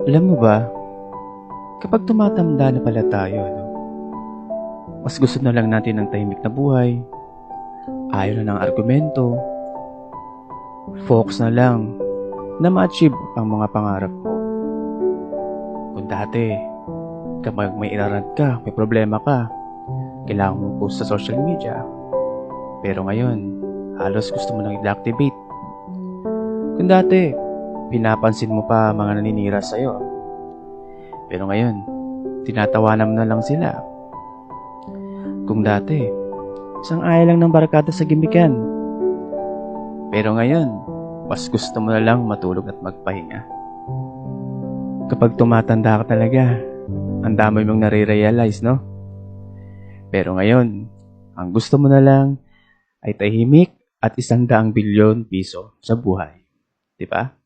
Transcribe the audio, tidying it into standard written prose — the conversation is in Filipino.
Alam mo ba, kapag tumatanda na pala tayo, no, mas gusto na lang natin ng tahimik na buhay, ayaw na ng argumento, focus na lang na ma-achieve ang mga pangarap mo. Kung dati, kapag may irarant ka, may problema ka, kailangan mong post sa social media. Pero ngayon, halos gusto mo nang i-deactivate. Kung dati, pinapansin mo pa mga naninira sa'yo. Pero ngayon, tinatawanan mo na lang sila. Kung dati, isang ayaw lang ng barkada sa gimikan. Pero ngayon, mas gusto mo na lang matulog at magpahinga. Kapag tumatanda ka talaga, ang dami mong nare-realize, no? Pero ngayon, ang gusto mo na lang ay tahimik at 100 bilyon piso sa buhay. Di ba?